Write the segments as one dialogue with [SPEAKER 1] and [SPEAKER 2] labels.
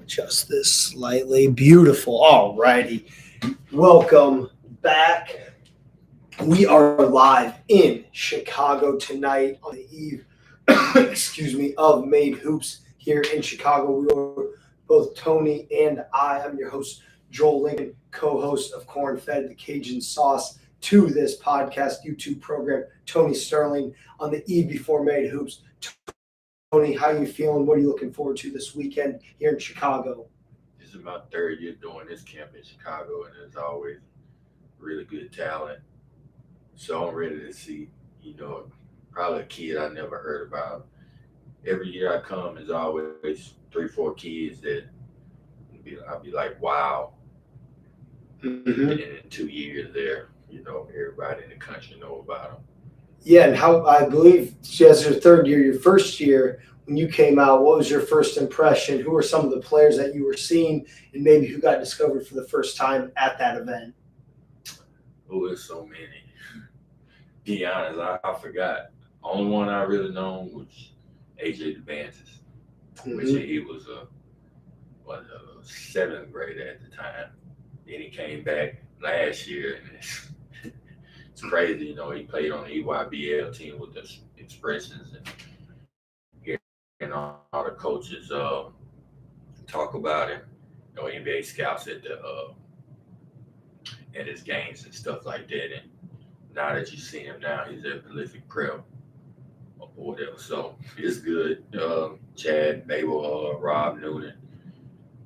[SPEAKER 1] adjust this slightly. Beautiful. All righty. Welcome back. We are live in Chicago tonight on the eve, of Made Hoops here in Chicago. We are both Tony and I'm your host, Joel Lincoln, co-host of Corn Fed the Cajun Sauce to this podcast YouTube program. Tony Sterling on the eve before Made Hoops. Tony, how you feeling? What are you looking forward to this weekend here in Chicago?
[SPEAKER 2] This is my third year doing this camp in Chicago, and there's always really good talent. So I'm ready to see, probably a kid I never heard about. Every year I come, there's always 3-4 kids that I'll be like, wow.
[SPEAKER 1] Mm-hmm.
[SPEAKER 2] And in 2 years there, everybody in the country know about them.
[SPEAKER 1] Yeah, and how I believe as your third year, your first year when you came out, what was your first impression? Who were some of the players that you were seeing, and maybe who got discovered for the first time at that event?
[SPEAKER 2] Oh, there's so many. Be honest, I forgot. Only one I really known was AJ DeVantis, which he was a seventh grader at the time. Then he came back last year, and it's crazy. He played on the EYBL team with the Expressions, and hearing all the coaches talk about him. NBA scouts at his games and stuff like that. And now that you see him now, he's at prolific prep or whatever. So it's good. Chad Babel, Rob Newton,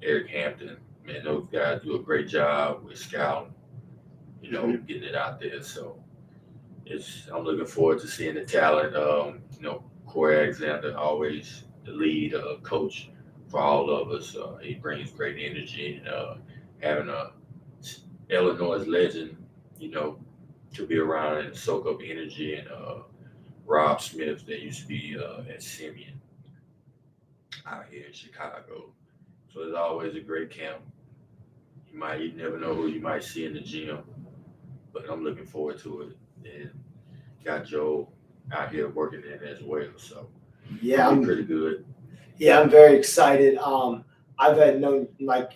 [SPEAKER 2] Eric Hampton, man, those guys do a great job with scouting, getting it out there. So I'm looking forward to seeing the talent. Corey Alexander, always the lead coach for all of us. He brings great energy, and having a Illinois legend, to be around and soak up energy, and Rob Smith that used to be at Simeon out here in Chicago. So it's always a great camp. You never know who you might see in the gym, but I'm looking forward to it. And got Joe out here working in as well, so
[SPEAKER 1] yeah,
[SPEAKER 2] I'm pretty good.
[SPEAKER 1] Yeah, I'm very excited. I've had known, like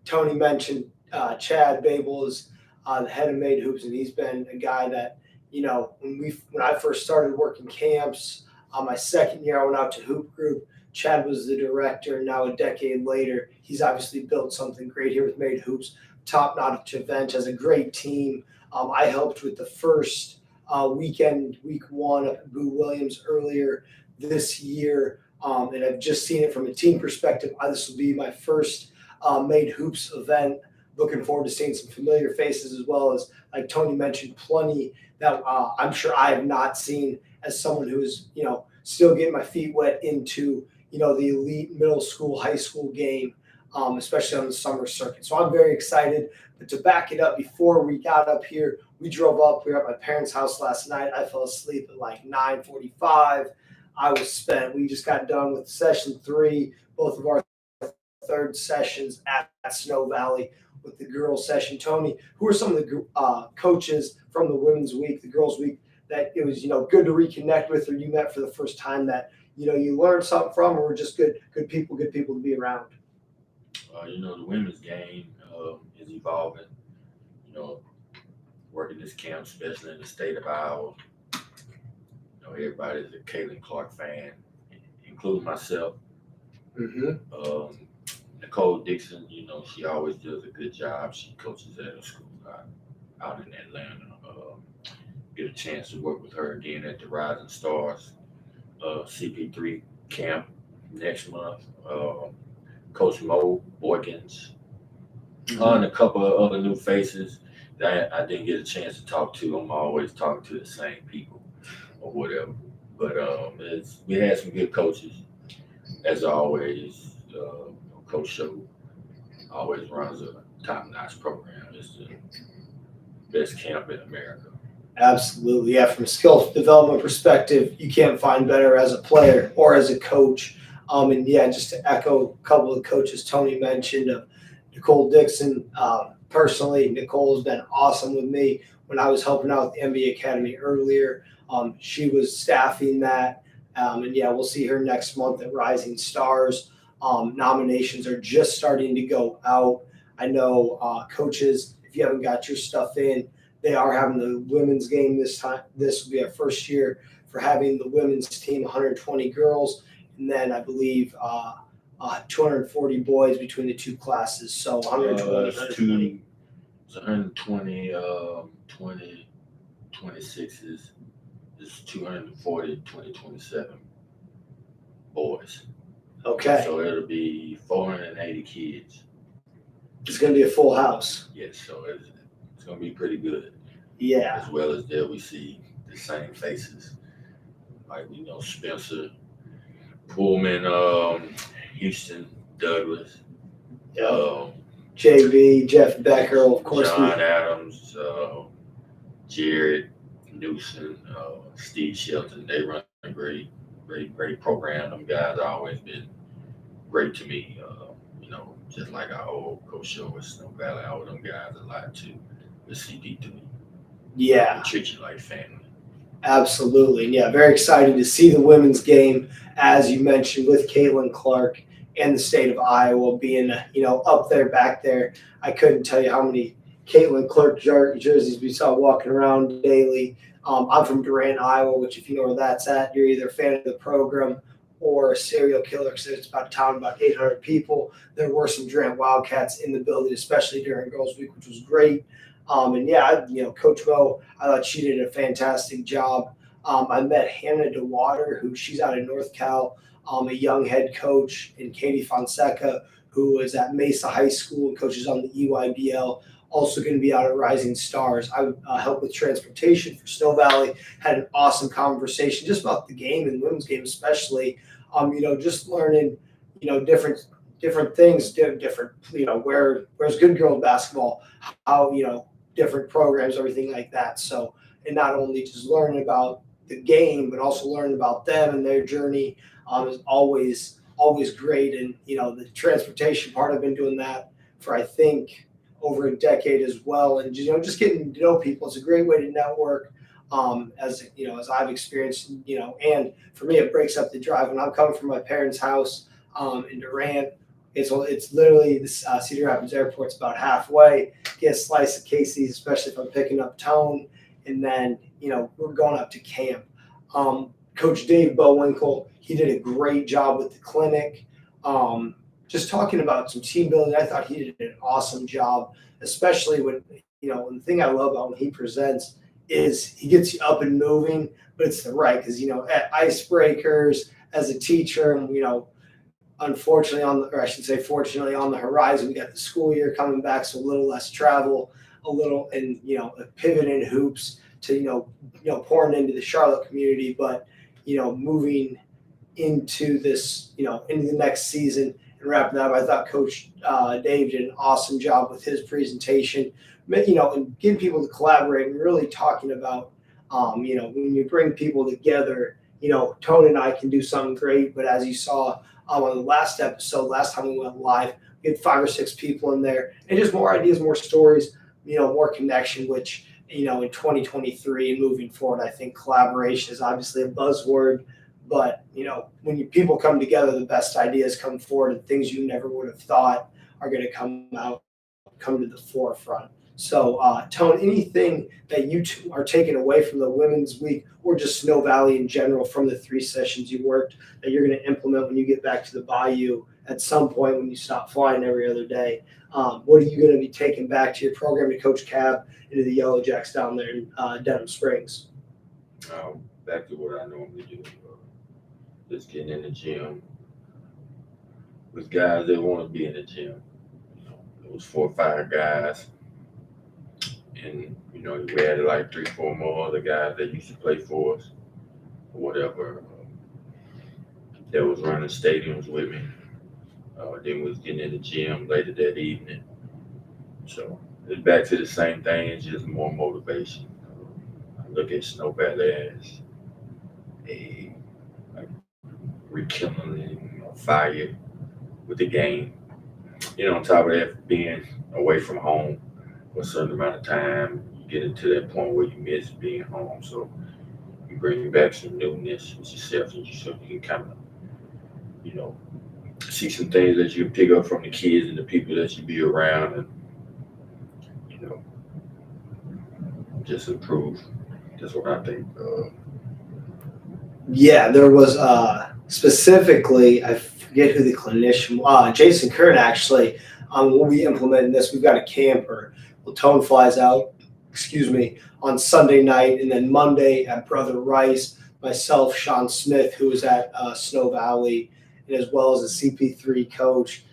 [SPEAKER 1] Tony mentioned, Chad Babel is the head of Made Hoops, and he's been a guy that when I first started working camps, my second year I went out to Hoop Group. Chad was the director, and now a decade later, he's obviously built something great here with Made Hoops. Top-notch event, has a great team. I helped with the first weekend, week one, up at Boo Williams earlier this year, and I've just seen it from a team perspective. This will be my first Made Hoops event. Looking forward to seeing some familiar faces, as well as, like Tony mentioned, plenty that I'm sure I have not seen as someone who is, still getting my feet wet into, the elite middle school, high school game, especially on the summer circuit. So I'm very excited. But to back it up, before we got up here, we drove up. We were at my parents' house last night. I fell asleep at like 9:45. We just got done with session 3, both of our third sessions at Snow Valley with the girls' session. Tony, who are some of the coaches from the Women's Week, the Girls' Week, that it was, good to reconnect with, or you met for the first time that, you learned something from, or were just good people to be around?
[SPEAKER 2] The women's game is evolving. Working this camp, especially in the state of Iowa. Everybody's a Caitlin Clark fan, including myself.
[SPEAKER 1] Mm-hmm.
[SPEAKER 2] Nicole Dixon, she always does a good job. She coaches at a school out in Atlanta. Get a chance to work with her again at the Rising Stars CP3 camp next month. Coach Mo Boykins, and a couple of other new faces that I didn't get a chance to talk to. I'm always talking to the same people or whatever. But we had some good coaches, as always. Coach Show always runs a top-notch program. It's the best camp in America.
[SPEAKER 1] Absolutely, yeah. From a skill development perspective, you can't find better as a player or as a coach. And yeah, just to echo a couple of coaches Tony mentioned, Nicole Dixon. Personally, Nicole has been awesome with me when I was helping out with the NBA Academy earlier. She was staffing that. And yeah, we'll see her next month at Rising Stars. Nominations are just starting to go out. I know coaches, if you haven't got your stuff in, they are having the women's game this time. This will be our first year for having the women's team, 120 girls, and then I believe 240 boys between the two classes. So 120,
[SPEAKER 2] It's two, it's 120, 20, 26s. It's 240, 2027 boys.
[SPEAKER 1] Okay,
[SPEAKER 2] So it'll be 480 kids.
[SPEAKER 1] it's going to be a full house.
[SPEAKER 2] Yes, so it's going to be pretty good.
[SPEAKER 1] Yeah.
[SPEAKER 2] As well as there we see the same faces. Like, Spencer, Pullman, Houston, Douglas,
[SPEAKER 1] JB, Jeff Becker, of course.
[SPEAKER 2] John Adams, Jared Newsom, Steve Shelton. They run a great program. Them guys have always been great to me. Just like our old coach show with Snow Valley, all them guys a lot too. The CP3.
[SPEAKER 1] Yeah.
[SPEAKER 2] They treat you like family.
[SPEAKER 1] Absolutely. Yeah, very excited to see the women's game, as you mentioned, with Caitlin Clark and the state of Iowa being, up there, back there. I couldn't tell you how many Caitlin Clark jerseys we saw walking around daily. I'm from Durant, Iowa, which if you know where that's at, you're either a fan of the program or a serial killer, because it's about a town about 800 people. There were some Durant Wildcats in the building, especially during Girls Week, which was great. Coach Mo, I thought she did a fantastic job. I met Hannah DeWater, who she's out of North Cal, a young head coach, and Katie Fonseca, who is at Mesa High School and coaches on the EYBL, also going to be out at Rising Stars. I helped with transportation for Snow Valley, had an awesome conversation just about the game and women's game especially. Just learning, different things, different, where's good girls basketball, how, different programs, everything like that. So, and not only just learning about the game, but also learning about them and their journey is always great. And, the transportation part, I've been doing that for, I think, over a decade as well. And, just getting to know people, it's a great way to network. As I've experienced, and for me, it breaks up the drive. When I'm coming from my parents' house in Durant, it's literally this Cedar Rapids Airport's about halfway. Get a slice of Casey's, especially if I'm picking up Tone, and then we're going up to camp. Coach Dave Bowinkle, he did a great job with the clinic. Just talking about some team building, I thought he did an awesome job, especially when and the thing I love about when he presents is he gets you up and moving, but it's the right, because at icebreakers as a teacher, and unfortunately fortunately on the horizon, we got the school year coming back, so a little less travel, and a pivot in hoops to pouring into the Charlotte community, but moving into this into the next season and wrapping up. I thought Coach Dave did an awesome job with his presentation, and getting people to collaborate and really talking about when you bring people together, Tone and I can do something great, but as you saw on the last episode, last time we went live, we had 5 or 6 people in there, and just more ideas, more stories, more connection, which, in 2023 and moving forward, I think collaboration is obviously a buzzword, but, when people come together, the best ideas come forward, and things you never would have thought are going to come to the forefront. So, Tone, anything that you two are taking away from the Women's Week or just Snow Valley in general from the 3 sessions you worked that you're going to implement when you get back to the Bayou at some point when you stop flying every other day? What are you going to be taking back to your program to Coach Cab into the Yellow Jacks down there in Denham Springs?
[SPEAKER 2] Back to what I normally do. Just getting in the gym with guys that want to be in the gym. It was 4 or 5 guys. And, we had like 3, 4 more other guys that used to play for us or whatever that was running stadiums with me. Then we was getting in the gym later that evening. So it's back to the same thing, it's just more motivation. I look at Snow Valley as a rekindling fire with the game. On top of that, being away from home for a certain amount of time, you get into that point where you miss being home. So you bring back some newness with yourself, and so you can kind of, see some things that you pick up from the kids and the people that you be around, and you know, just improve. That's what I think.
[SPEAKER 1] Yeah, there was specifically, I forget who the clinician, Jason Kern actually. We'll be implementing this. We've got a camper. Well, Tone flies out, excuse me, on Sunday night, and then Monday at Brother Rice, myself, Sean Smith, who was at Snow Valley, and as well as a CP3 coach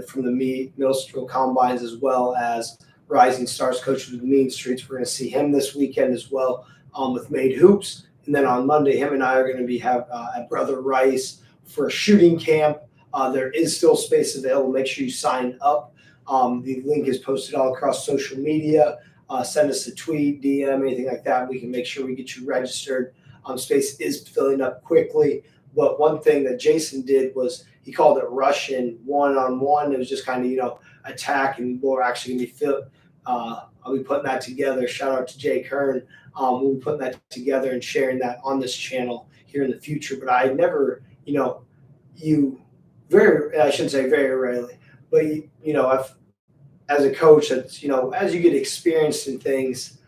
[SPEAKER 1] from the middle school combines, as well as Rising Stars coach of the Mean Streets. We're going to see him this weekend as well with Made Hoops. And then on Monday, him and I are going to be at Brother Rice for a shooting camp. There is still space available. Make sure you sign up. The link is posted all across social media. Send us a tweet, DM, anything like that. We can make sure we get you registered. Space is filling up quickly. But one thing that Jason did was he called it Russian one-on-one. It was just kind of, attack, and we're actually going to be I'll be putting that together. Shout out to Jay Kern. We'll be putting that together and sharing that on this channel here in the future. But I never, I shouldn't say very rarely, but as a coach, that's, as you get experienced in things,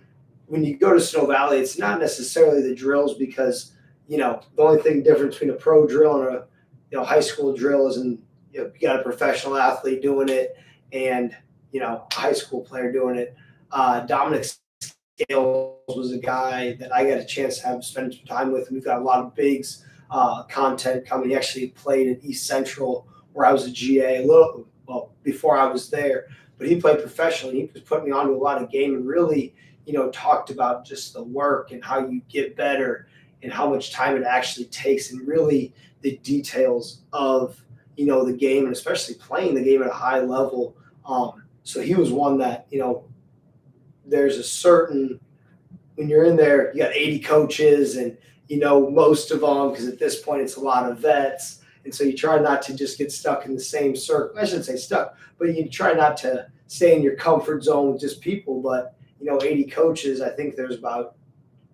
[SPEAKER 1] when you go to Snow Valley, it's not necessarily the drills, because, the only thing different between a pro drill and a, high school drill is, you got a professional athlete doing it and, a high school player doing it. Dominic Scales was a guy that I got a chance to spend some time with. We've got a lot of bigs content coming. He actually played at East Central, where I was a GA before I was there, but he played professionally. He was putting me onto a lot of game and really, talked about just the work and how you get better and how much time it actually takes, and really the details of, the game, and especially playing the game at a high level. So he was one that, there's a certain, when you're in there, you got 80 coaches and, most of them, because at this point it's a lot of vets. And so you try not to just get stuck in the same circle. I shouldn't say stuck, but you try not to stay in your comfort zone with just people. But, 80 coaches, I think there's about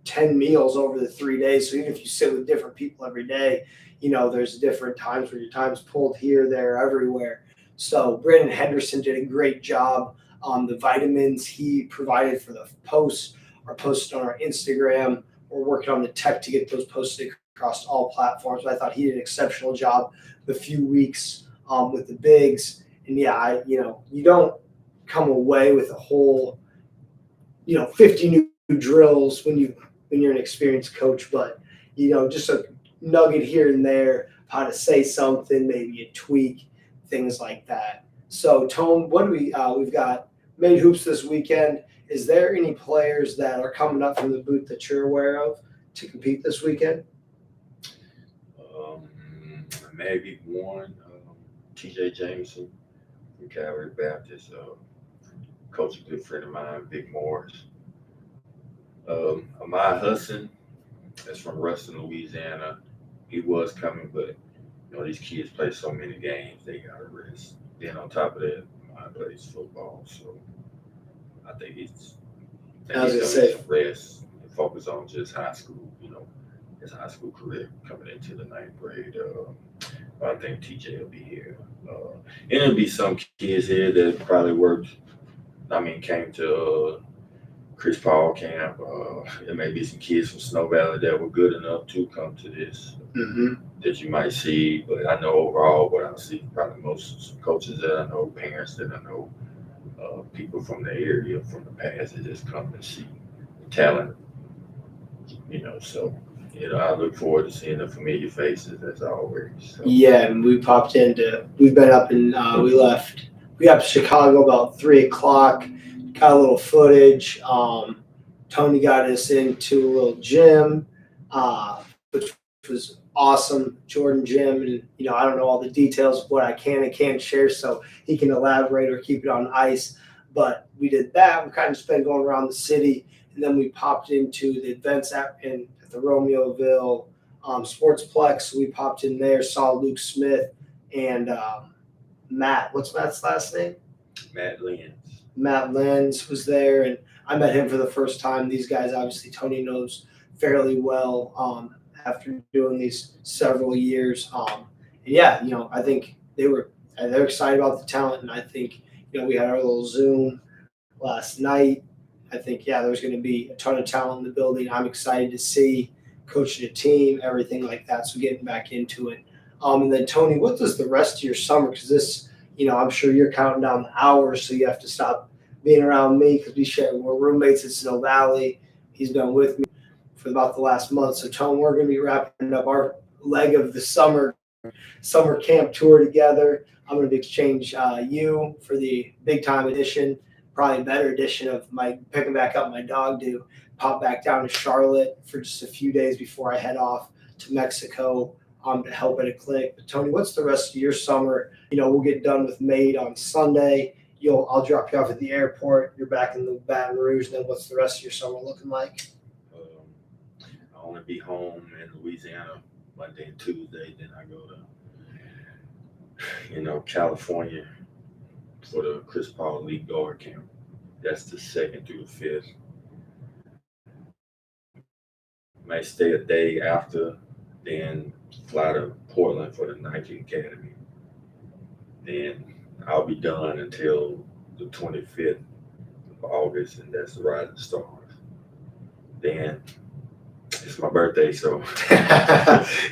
[SPEAKER 1] 10 meals over the 3 days. So even if you sit with different people every day, there's different times where your time's pulled here, there, everywhere. So Brandon Henderson did a great job. The vitamins he provided for the posts are posted on our Instagram. We're working on the tech to get those posted across all platforms. But I thought he did an exceptional job the few weeks with the bigs. And yeah, you don't come away with a whole, 50 new drills when you're an experienced coach, but just a nugget here and there, how to say something, maybe a tweak, things like that. So Tone, what do we've got Made Hoops this weekend. Is there any players that are coming up from the booth that you're aware of to compete this weekend?
[SPEAKER 2] Maybe one, TJ Jameson from Calvary Baptist, coach, a good friend of mine, Big Morris. Ahmad Hudson, that's from Ruston, Louisiana. He was coming, but these kids play so many games, they got to rest. Then on top of that, Ahmad plays football, so I think he's going to rest and focus on just high school, his high school career coming into the 9th grade. I think TJ will be here. And there'll be some kids here that probably came to Chris Paul camp. There may be some kids from Snow Valley that were good enough to come to this that you might see. But I know overall what I see, probably most coaches that I know, parents that I know, people from the area, from the past, that just come and see the talent. So I look forward to seeing the familiar faces as always. So.
[SPEAKER 1] Yeah, and we've been up and we got to Chicago about 3:00, got a little footage. Tony got us into a little gym, which was awesome, Jordan Gym. And, I don't know all the details of what I can and can't share, so he can elaborate or keep it on ice. But we did that. We kind of just been going around the city, and then we popped into the events at the Romeoville Sportsplex. So we popped in there, saw Luke Smith and Matt. What's Matt's last name? Matt Lenz was there, and I met him for the first time. These guys, obviously, Tony knows fairly well after doing these several years. yeah, I think they're excited about the talent, and I think we had our little Zoom last night. I think there's going to be a ton of talent in the building. I'm excited to see coaching a team, everything like that. So getting back into it. And then Tony, what does the rest of your summer? Because this, I'm sure you're counting down the hours, so you have to stop being around me because we're roommates at Snow Valley. He's been with me for about the last month. So Tony, we're going to be wrapping up our leg of the summer camp tour together. I'm going to exchange you for the big time edition, probably a better edition of my picking back up my dog to pop back down to Charlotte for just a few days before I head off to Mexico to help at a clinic. But Tony, what's the rest of your summer? We'll get done with Maid on Sunday. I'll drop you off at the airport. You're back in the Baton Rouge. Then what's the rest of your summer looking like?
[SPEAKER 2] I want to be home in Louisiana Monday and Tuesday. Then I go to California for the Chris Paul League Guard Camp. That's the 2nd through the 5th. Might stay a day after, then fly to Portland for the Nike Academy. Then I'll be done until the 25th of August, and that's the Rising Stars. Then it's my birthday, so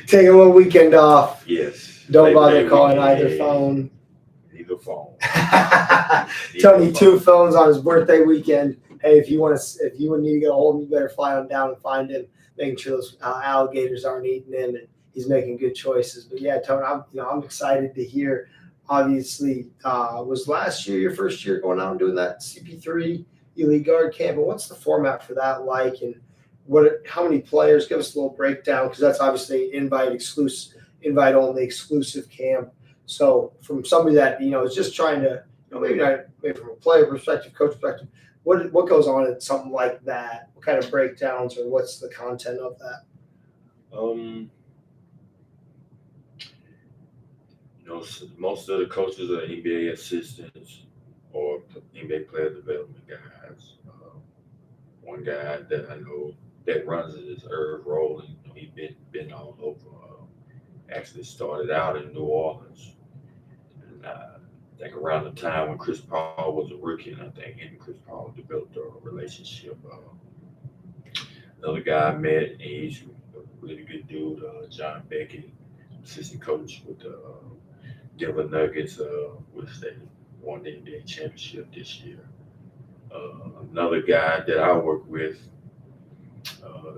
[SPEAKER 1] take a little weekend off.
[SPEAKER 2] Yes.
[SPEAKER 1] Don't bother calling either phone.
[SPEAKER 2] Neither phone.
[SPEAKER 1] Tony, 2 phones on his birthday weekend. Hey, if you need to get a hold of him, you better fly him down and find him, making sure those alligators aren't eating him, and he's making good choices. But yeah, Tony, I'm excited to hear. Obviously, was last year your first year going out and doing that CP3 Elite Guard camp? And what's the format for that like? And how many players? Give us a little breakdown, because that's obviously invite only exclusive camp. So from somebody that is just trying to maybe from a player perspective, coach perspective, what goes on in something like that? What kind of breakdowns, or what's the content of that?
[SPEAKER 2] Most of the coaches are NBA assistants or NBA player development guys. One guy that I know that runs it is Irv Rowland. He's been all over. Actually started out in New Orleans. And I think around the time when Chris Paul was a rookie, and I think him and Chris Paul developed a relationship. Another guy I met, and he's a really good dude, John Beckett, assistant coach with the Denver Nuggets, which they won the NBA championship this year. Another guy that I work with,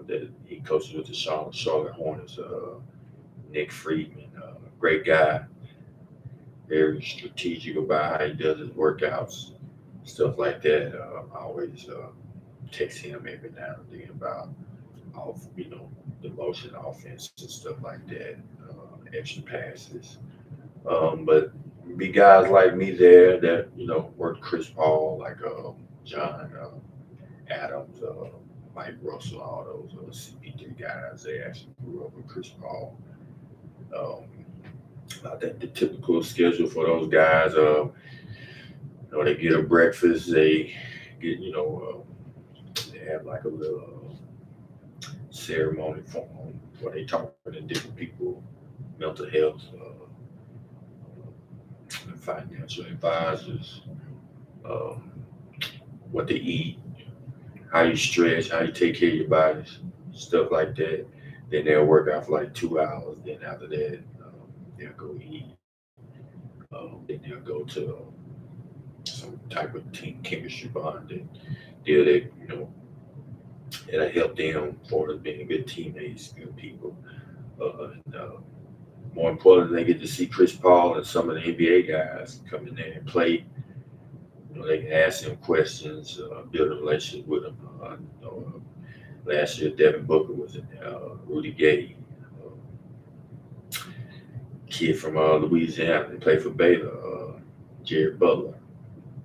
[SPEAKER 2] that he coaches with the Charlotte Hornets, Nick Friedman, great guy, very strategic about how he does his workouts, stuff like that. I always text him every now and then about the motion offense and stuff like that, extra passes. But be guys like me there that work Chris Paul, like John Adams, Mike Russell, all those CP3 guys. They actually grew up with Chris Paul. I think the typical schedule for those guys, they get a breakfast, they get, they have like a little ceremony for them where they talk to different people, mental health, financial advisors, what they eat, how you stretch, how you take care of your bodies, stuff like that. Then they'll work out for like 2 hours. Then after that, they'll go eat. Then they'll go to some type of team chemistry bond that it'll help them for being good teammates, good people. And more importantly, they get to see Chris Paul and some of the NBA guys come in there and play. They can ask him questions, build a relationship with them. Last year, Devin Booker was in there, Rudy Gay, kid from Louisiana, they played for Baylor, Jared Butler.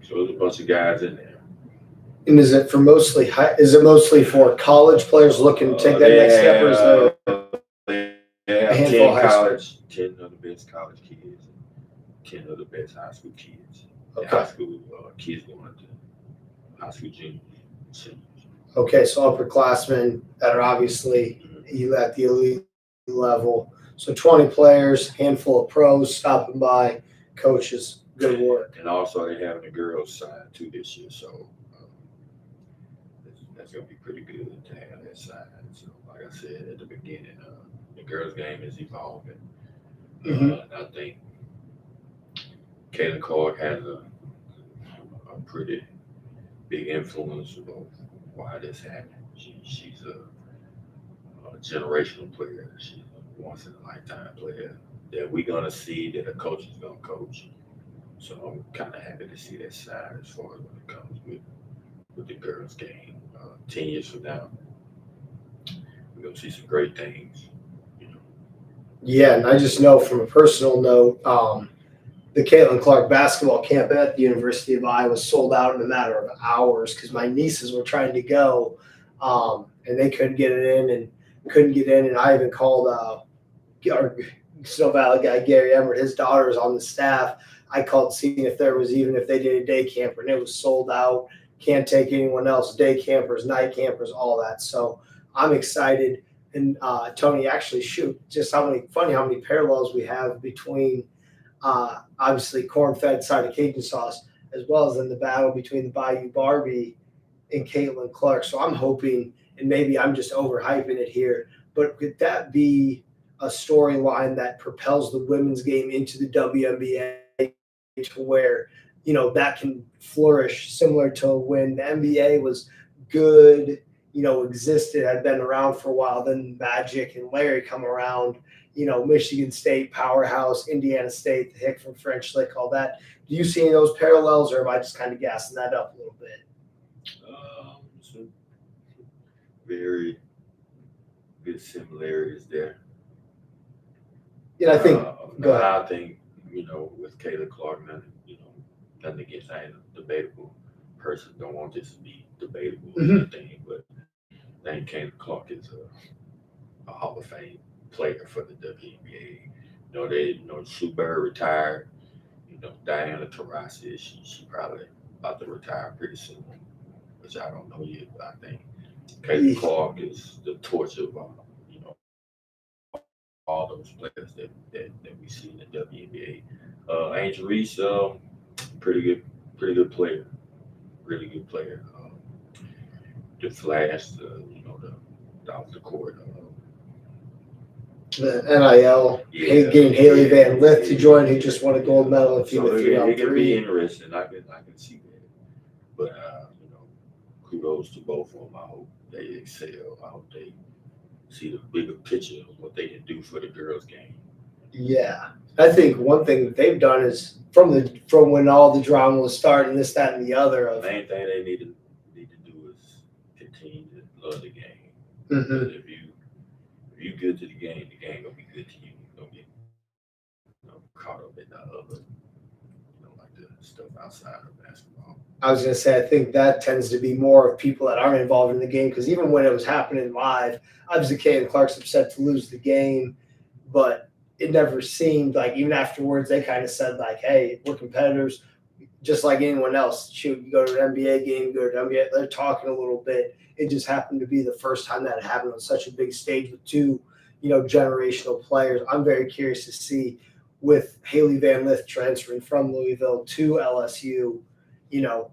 [SPEAKER 2] So there's a bunch of guys in there.
[SPEAKER 1] And is it mostly for college players looking to take that next step, or is there a handful of college?
[SPEAKER 2] 10 of the best college kids, 10 of the best high school kids.
[SPEAKER 1] Okay.
[SPEAKER 2] High school kids going to high school juniors, seniors.
[SPEAKER 1] Okay, so upperclassmen that are obviously at the elite level. So 20 players, handful of pros stopping by, coaches, good work.
[SPEAKER 2] And also they're having the girls side too this year, so that's gonna be pretty good to have that side. So like I said at the beginning, the girls game is evolving. And I think Kayla Clark has a pretty big influence of why this happened. She's a generational player. She's a once in a lifetime player that we're gonna see that a coach is gonna coach. So I'm kind of happy to see that side as far as when it comes with the girls game. 10 years from now, we're gonna see some great things. You know.
[SPEAKER 1] Yeah, and I just know from a personal note, the Caitlin Clark basketball camp at the University of Iowa sold out in a matter of hours because my nieces were trying to go, and they couldn't get it in and couldn't get in. And I even called our Snow Valley guy, Gary Emmert, his daughter is on the staff. I called seeing if there was, even if they did a day camper, and it was sold out. Can't take anyone else, day campers, night campers, all that. So I'm excited. And Tony, actually, shoot, just how many parallels we have between obviously corn-fed side of Cajun sauce, as well as in the battle between the Bayou Barbie and Caitlin Clark. So I'm hoping, and maybe I'm just overhyping it here, but could that be a storyline that propels the women's game into the WNBA to where, that can flourish similar to when the NBA was good, existed, had been around for a while, then Magic and Larry come around, Michigan State, powerhouse, Indiana State, the Hick from French Lick, all that. Do you see any of those parallels, or am I just kind of gassing that up a little bit?
[SPEAKER 2] Some very good similarities there.
[SPEAKER 1] Yeah, I think. Go ahead.
[SPEAKER 2] I think with Kayla Clark, nothing against I ain't a debatable person. Don't want this to be debatable or anything, but I think Kayla Clark is a Hall of Fame player for the WNBA. Sue Bird retired. Diana Taurasi, she probably about to retire pretty soon, which I don't know yet, but I think Kayla Clark is the torch of all those players that we see in the WNBA. Angel Reese, pretty good player, really good player. The Flash, the off the court.
[SPEAKER 1] The NIL, getting Haley Van Lith to join, who just won a gold medal in female 3-on-3.
[SPEAKER 2] It can be interesting. I can see that. But kudos to both of them. I hope they excel. I hope they see the bigger picture of what they can do for the girls' game.
[SPEAKER 1] Yeah, I think one thing that they've done is from when all the drama was starting, this, that, and the other.
[SPEAKER 2] The main thing they need to do is continue to love the game.
[SPEAKER 1] Mm-hmm.
[SPEAKER 2] If you're good to the game gonna be good to you. Don't get caught up in the other, like the stuff outside of basketball.
[SPEAKER 1] I was going to say, I think that tends to be more of people that aren't involved in the game, because even when it was happening live, obviously Caitlin Clark's upset to lose the game, but it never seemed like, even afterwards, they kind of said like, hey, we're competitors just like anyone else. Shoot, you go to an NBA game, go to NBA, they're talking a little bit. It just happened to be the first time that it happened on such a big stage with two, generational players. I'm very curious to see, with Haley Van Lith transferring from Louisville to LSU,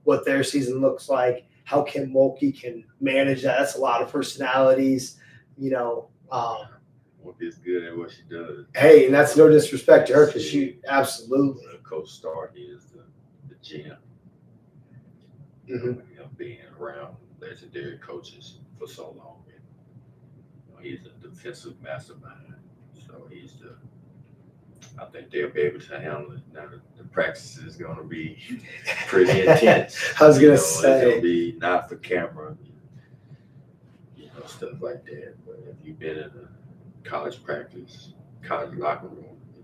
[SPEAKER 1] what their season looks like, how Kim Mulkey can manage that. That's a lot of personalities,
[SPEAKER 2] Mulkey's good at what she does.
[SPEAKER 1] Hey, and that's no disrespect to her, because she absolutely.
[SPEAKER 2] Coach Stark is the gem. Being around legendary coaches for so long. And, he's a defensive mastermind. So I think they'll be able to handle it. Now the practice is going to be pretty intense.
[SPEAKER 1] I was going to say.
[SPEAKER 2] It's going to be not for camera, stuff like that. But if you've been in a college practice, college locker room, you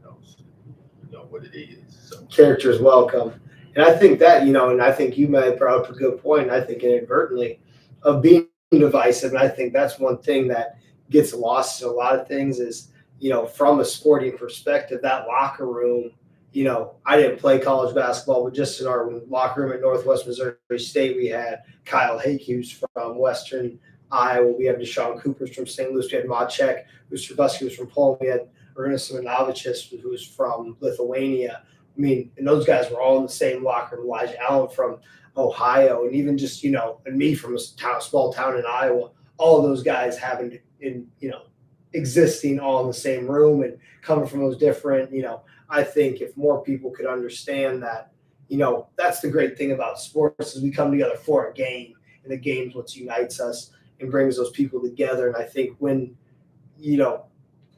[SPEAKER 2] know what it is. So
[SPEAKER 1] characters welcome. And I think that, and I think you may have brought up a good point, I think inadvertently, of being divisive. And I think that's one thing that gets lost in a lot of things is, from a sporting perspective, that locker room, I didn't play college basketball, but just in our locker room at Northwest Missouri State, we had Kyle Hake, who's from Western Iowa. We have Deshaun Cooper's from St. Louis. We had Maciek Ustrabowski was from Poland. We had Arina Simanavichus, who's from Lithuania. I mean, and those guys were all in the same locker room. Elijah Allen from Ohio, and even just and me from a small town in Iowa. All of those guys having existing all in the same room and coming from those different. I think if more people could understand that, that's the great thing about sports is we come together for a game, and the game's what unites us and brings those people together. And I think when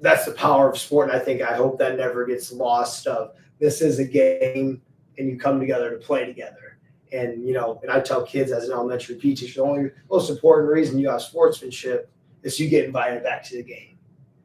[SPEAKER 1] that's the power of sport, and I hope that never gets lost. Of this is a game, and you come together to play together. And and I tell kids as an elementary PE teacher, the only most important reason you have sportsmanship is you get invited back to the game.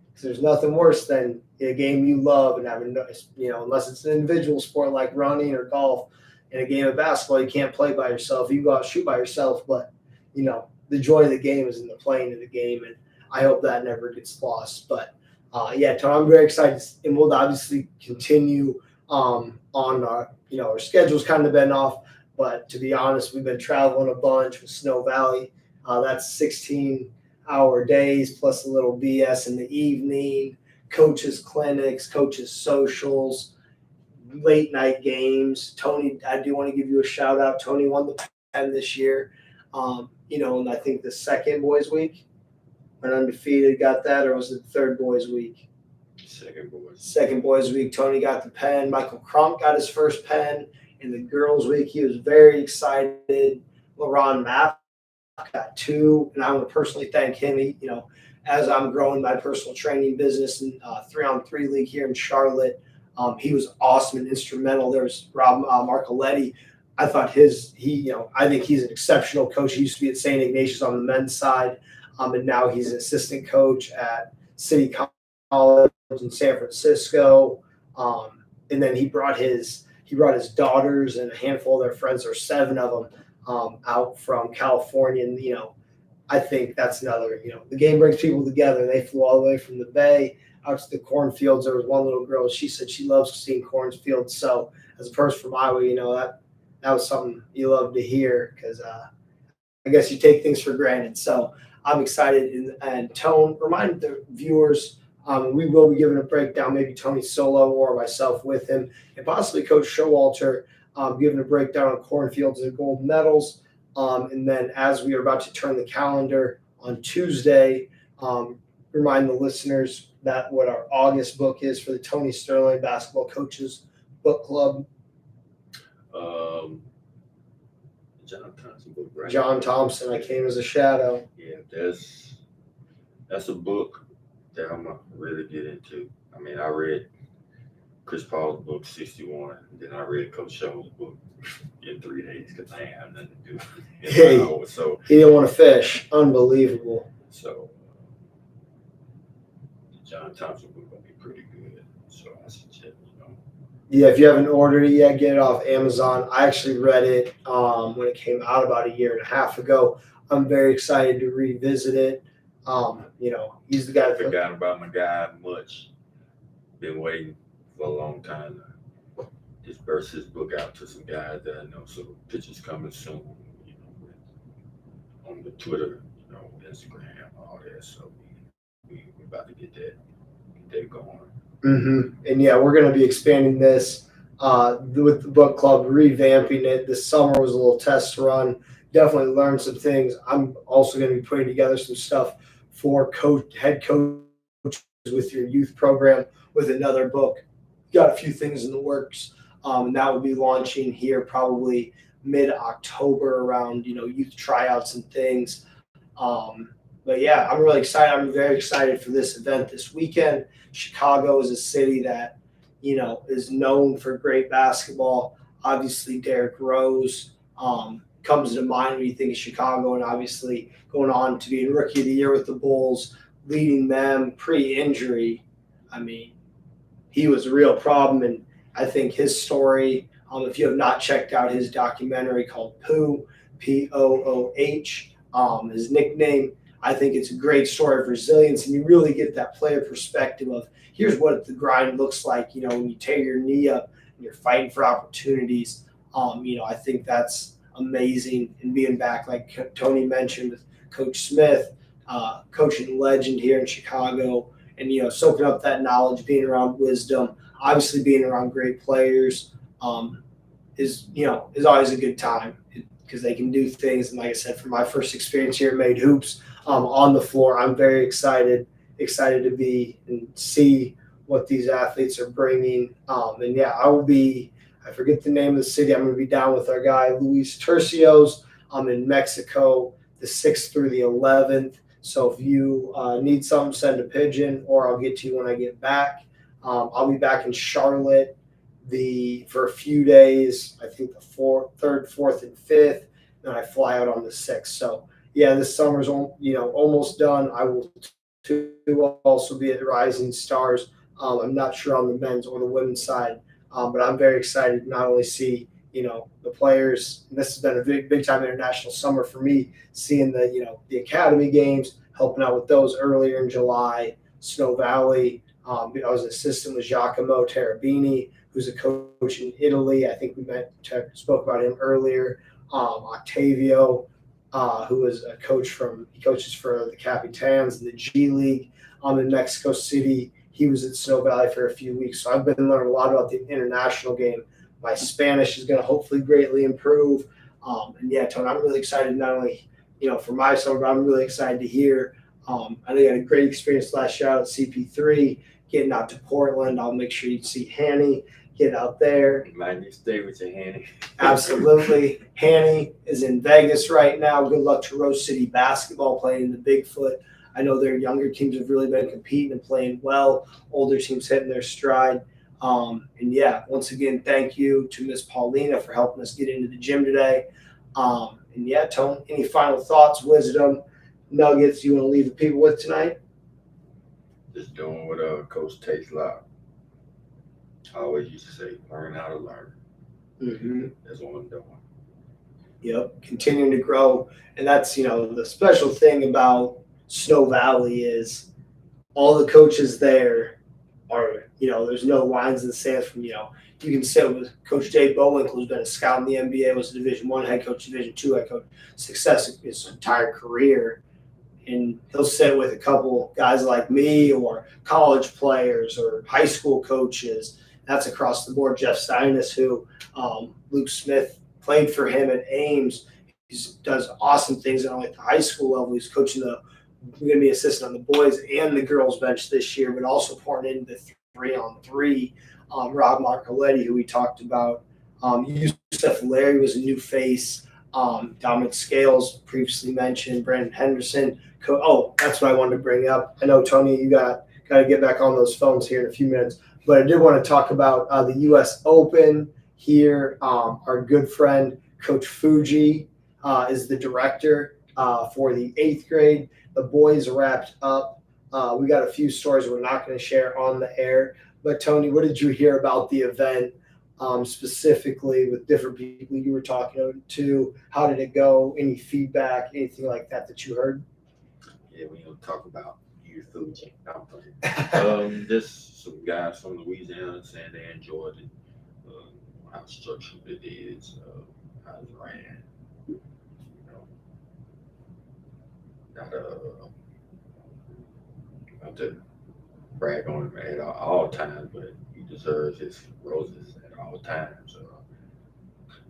[SPEAKER 1] Because there's nothing worse than a game you love and having unless it's an individual sport like running or golf. In a game of basketball, you can't play by yourself. You go out and shoot by yourself, but the joy of the game is in the playing of the game, and I hope that never gets lost. But Tom, I'm very excited, and we'll obviously continue on our our schedule's kind of been off, but to be honest, we've been traveling a bunch with Snow Valley. That's 16-hour days plus a little BS in the evening, coaches clinics, coaches socials, late night games. Tony, I do want to give you a shout out. Tony won the Penn this year. And I think the second boys week went undefeated, got that, or was it the third boys week? Second boys week. Tony got the Penn. Michael Crump got his first Penn. In the girls week, he was very excited. LaRon Mapp got 2, and I want to personally thank him. As I'm growing my personal training business in 3-on-3 league here in Charlotte, he was awesome and instrumental. There was Rob Marcoletti. I thought I think he's an exceptional coach. He used to be at St. Ignatius on the men's side, and now he's an assistant coach at City College in San Francisco. And then he brought his daughters and a handful of their friends, or 7 of them, out from California. And I think that's another. The game brings people together. They flew all the way from the Bay out to the cornfields. There was one little girl. She said she loves seeing cornfields. So as a person from Iowa, that was something you love to hear, because I guess you take things for granted. So I'm excited. And Tone, remind the viewers, we will be giving a breakdown, maybe Tony solo or myself with him, and possibly Coach Showalter giving a breakdown on cornfields and gold medals. And then as we are about to turn the calendar on Tuesday, remind the listeners that what our August book is for the Tony Sterling Basketball Coaches Book Club.
[SPEAKER 2] John Thompson book, right?
[SPEAKER 1] John Thompson, I Came as a Shadow.
[SPEAKER 2] Yeah, that's a book that I'm gonna really get into. I mean, I read Chris Paul's book 61, and then I read Coach Show's book in 3 days because I ain't have nothing to do.
[SPEAKER 1] Hey,
[SPEAKER 2] so
[SPEAKER 1] he didn't want to fish. Unbelievable.
[SPEAKER 2] So the John Thompson book gonna be pretty good. So I suggest
[SPEAKER 1] Yeah, if you haven't ordered it yet, get it off Amazon. I actually read it when it came out about a year and a half ago. I'm very excited to revisit it. He's the guy.
[SPEAKER 2] I forgot about my guy much. Been waiting for a long time to disperse his book out to some guys that I know. So pictures coming soon, on the Twitter, Instagram, all that. So we about to get that going.
[SPEAKER 1] Mm-hmm. And we're going to be expanding this with the book club, revamping it. This summer was a little test run. Definitely learned some things. I'm also going to be putting together some stuff for head coaches with your youth program with another book. Got a few things in the works, and that will be launching here probably mid-October around youth tryouts and things. But yeah, I'm really excited. I'm very excited for this event this weekend. Chicago is a city that, is known for great basketball. Obviously, Derrick Rose comes to mind when you think of Chicago, and obviously going on to being Rookie of the Year with the Bulls, leading them pre-injury. I mean, he was a real problem, and I think his story, if you have not checked out his documentary called Pooh, P-O-O-H, his nickname, I think it's a great story of resilience, and you really get that player perspective of here's what the grind looks like, when you tear your knee up and you're fighting for opportunities. I think that's amazing, and being back, like Tony mentioned, with Coach Smith, coaching legend here in Chicago, and soaking up that knowledge, being around wisdom, obviously being around great players, is always a good time because they can do things. And like I said, for my first experience here at Made Hoops on the floor, I'm very excited to be and see what these athletes are bringing. And yeah, I will be. I forget the name of the city. I'm going to be down with our guy Luis Tercios. I'm in Mexico, the 6th through the 11th. So if you need something, send a pigeon, or I'll get to you when I get back. I'll be back in Charlotte for a few days. I think the 3rd, 4th, and 5th. Then I fly out on the 6th. So yeah, this summer's almost done. I will too also be at the Rising Stars. I'm not sure on the men's or the women's side, but I'm very excited to not only see the players. And this has been a big time international summer for me, seeing the academy games, helping out with those earlier in July. Snow Valley. I was an assistant with Giacomo Terabini, who's a coach in Italy. I think we spoke about him earlier. Octavio, who is a coach he coaches for the Capitans in the G League in Mexico City. He was at Snow Valley for a few weeks. So I've been learning a lot about the international game. My Spanish is going to hopefully greatly improve. And yeah, Tony, I'm really excited not only, for my summer, but I'm really excited to hear. I know you had a great experience last year out at CP3, getting out to Portland. I'll make sure you see Hanny, get out there.
[SPEAKER 2] Mind you stay with your Hanny.
[SPEAKER 1] Absolutely. Hanny is in Vegas right now. Good luck to Rose City basketball playing in the Bigfoot. I know their younger teams have really been competing and playing well. Older teams hitting their stride. And yeah, once again, thank you to Miss Paulina for helping us get into the gym today. And yeah, Tone, any final thoughts, wisdom, nuggets you want to leave the people with tonight?
[SPEAKER 2] Just doing what Coach Tate's like. I always used to say, learn how to learn.
[SPEAKER 1] Mm-hmm.
[SPEAKER 2] That's what I'm doing.
[SPEAKER 1] Yep, continuing to grow. And that's, the special thing about Snow Valley is all the coaches there are, there's no lines in the sands from, you can sit with Coach Dave Bowinkle, who's been a scout in the NBA, was a Division I head coach, Division II head coach, success his entire career. And he'll sit with a couple guys like me or college players or high school coaches. That's across the board. Jeff Steinis, who Luke Smith played for him at Ames. He does awesome things not only at the high school level. He's coaching going to be assistant on the boys and the girls bench this year, but also pouring into the 3-on-3. Rob Marcoletti, who we talked about. Yusuf Larry was a new face. Dominic Scales, previously mentioned. Brandon Henderson. That's what I wanted to bring up. I know, Tony, you got to get back on those phones here in a few minutes. But I did want to talk about the U.S. Open here. Our good friend, Coach Fuji, is the director for the 8th grade. The boys wrapped up. We got a few stories we're not going to share on the air. But, Tony, what did you hear about the event specifically with different people you were talking to? How did it go? Any feedback, anything like that you heard?
[SPEAKER 2] Yeah, we don't talk about your food. Just some guys from Louisiana saying they enjoyed it, how structured it is, how it ran. Not to brag on him at all times, but he deserves his roses at all times.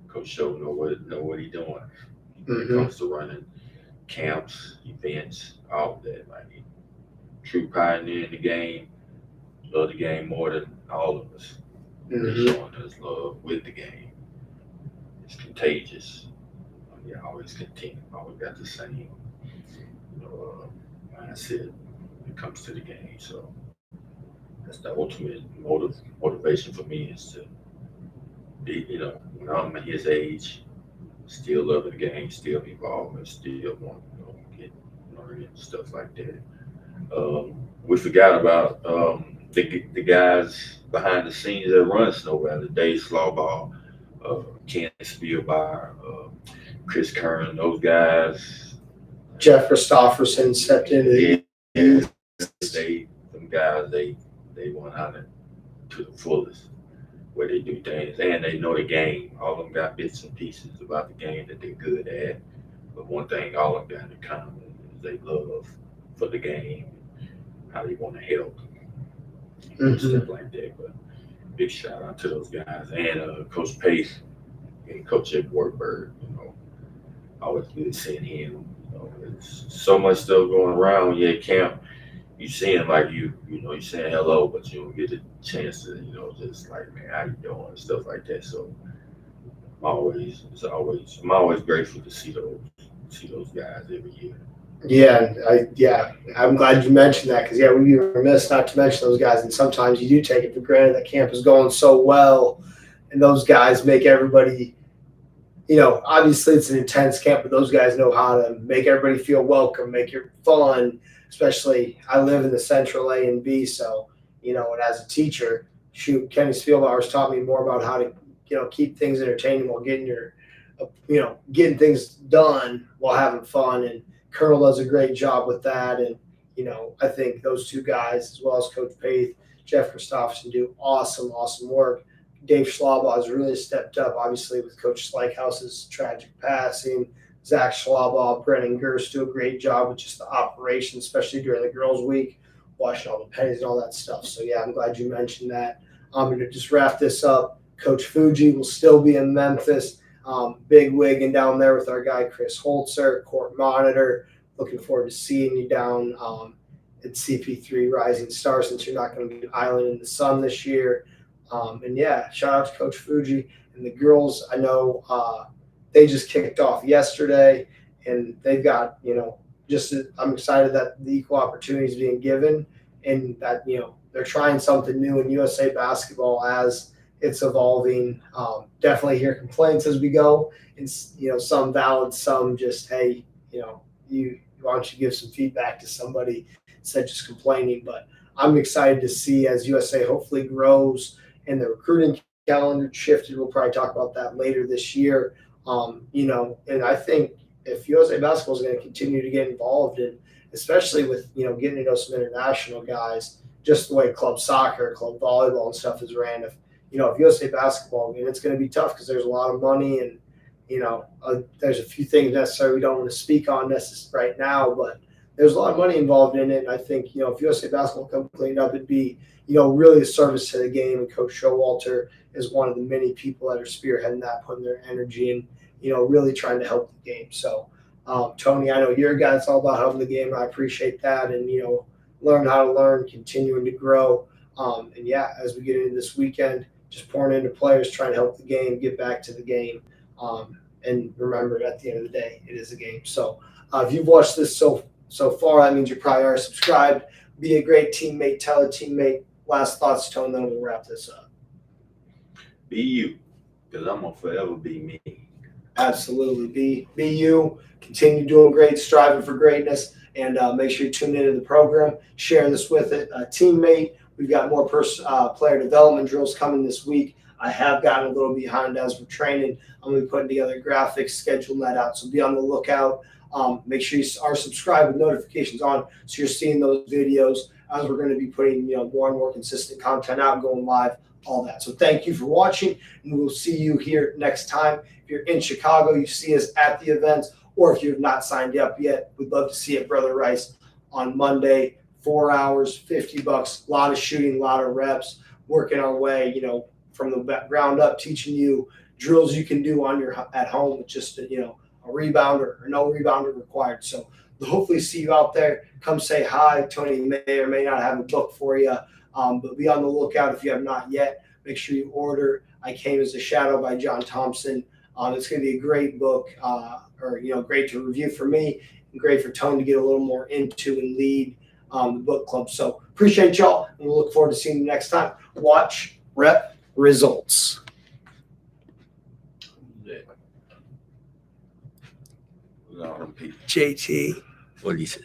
[SPEAKER 2] Coach Show know what he's doing when it comes to running camps, events, all of that. Like, true pioneer in the game. Love the game more than all of us. They're showing us love with the game. It's contagious. We always continue. Always got the same, mindset when it comes to the game. So that's the ultimate motivation for me is to be, when I'm at his age, still loving the game, still evolving, still want to get learning stuff like that. We forgot about the guys behind the scenes that run Snow Valley, Dave Slawball, Ken Spielmeyer, Chris Kern, those guys.
[SPEAKER 1] Jeff Christofferson stepped into
[SPEAKER 2] them guys, they went out to the fullest where they do things, and they know the game. All of them got bits and pieces about the game that they're good at. But one thing all of them got in common is they love for the game, how they want to help,
[SPEAKER 1] Mhm.
[SPEAKER 2] stuff like that. But big shout out to those guys and Coach Pace and Coach Ed Wartburg. Always good seeing him. There's so much stuff going around when you're at camp. You seeing like you saying hello, but you don't get the chance to, just like, man, how you doing and stuff like that. So I'm always grateful to see those guys every year.
[SPEAKER 1] Yeah, I'm glad you mentioned that because we'd be remiss not to mention those guys. And sometimes you do take it for granted that camp is going so well, and those guys make everybody. Obviously it's an intense camp, but those guys know how to make everybody feel welcome, make it fun. Especially, I live in the central A and B, so and as a teacher, shoot, Kenny Spielbauer's taught me more about how to keep things entertaining while getting things done while having fun. And Colonel does a great job with that. And I think those two guys, as well as Coach Paith, Jeff Christopherson, do awesome work. Dave Schlabach has really stepped up, obviously, with Coach Slikehouse's tragic passing. Zach Schlabach, Brennan Gerst do a great job with just the operation, especially during the girls' week, washing all the pennies and all that stuff. So, I'm glad you mentioned that. I'm going to just wrap this up. Coach Fuji will still be in Memphis, big wigging down there with our guy Chris Holzer, court monitor. Looking forward to seeing you down at CP3 Rising Star since you're not going to be an island in the sun this year. Shout out to Coach Fuji and the girls. I know they just kicked off yesterday, and they've got I'm excited that the equal opportunity is being given, and that they're trying something new in USA basketball as it's evolving. Definitely hear complaints as we go, and some valid, some just hey, why don't you give some feedback to somebody instead of just complaining. But I'm excited to see as USA hopefully grows and the recruiting calendar shifted. We'll probably talk about that later this year. And I think if USA basketball is going to continue to get involved in, especially with getting to know some international guys, just the way club soccer, club volleyball, and stuff is ran. If USA basketball, it's going to be tough because there's a lot of money and there's a few things necessarily we don't want to speak on right now, but there's a lot of money involved in it. And I think, if USA basketball come cleaned up, it'd be, really a service to the game. And Coach Showalter is one of the many people that are spearheading that, putting their energy in, really trying to help the game. So, Tony, I know you're a guy that's all about helping the game. I appreciate that. And, learn how to learn, continuing to grow. As we get into this weekend, just pouring into players, trying to help the game, get back to the game. And remember, at the end of the day, it is a game. So if you've watched this so far, that means you probably are subscribed. Be a great teammate. Tell a teammate. Last thoughts, Tone, then we'll wrap this up.
[SPEAKER 2] Be you, because I'm going to forever be me.
[SPEAKER 1] Absolutely. Be you. Continue doing great, striving for greatness, and make sure you tune into the program. Share this with a teammate. We've got more player development drills coming this week. I have gotten a little behind as we're training. I'm going to be putting together graphics, scheduling that out. So be on the lookout. Make sure you are subscribed with notifications on so you're seeing those videos as we're going to be putting more and more consistent content out, going live, all that. So thank you for watching, and we'll see you here next time. If you're in Chicago, you see us at the events, or if you've not signed up yet, we'd love to see you at Brother Rice on Monday. 4 hours, $50, a lot of shooting, a lot of reps, working our way, from the ground up, teaching you drills you can do at home with just a rebounder or no rebounder required. So hopefully see you out there. Come say hi. Tony may or may not have a book for you, but be on the lookout if you have not yet. Make sure you order I Came as a Shadow by John Thompson. It's going to be a great book, great to review for me and great for Tony to get a little more into and lead the book club. So appreciate y'all, and we'll look forward to seeing you next time. Watch, rep, results.
[SPEAKER 2] Yeah.
[SPEAKER 1] JT.
[SPEAKER 2] What do you say?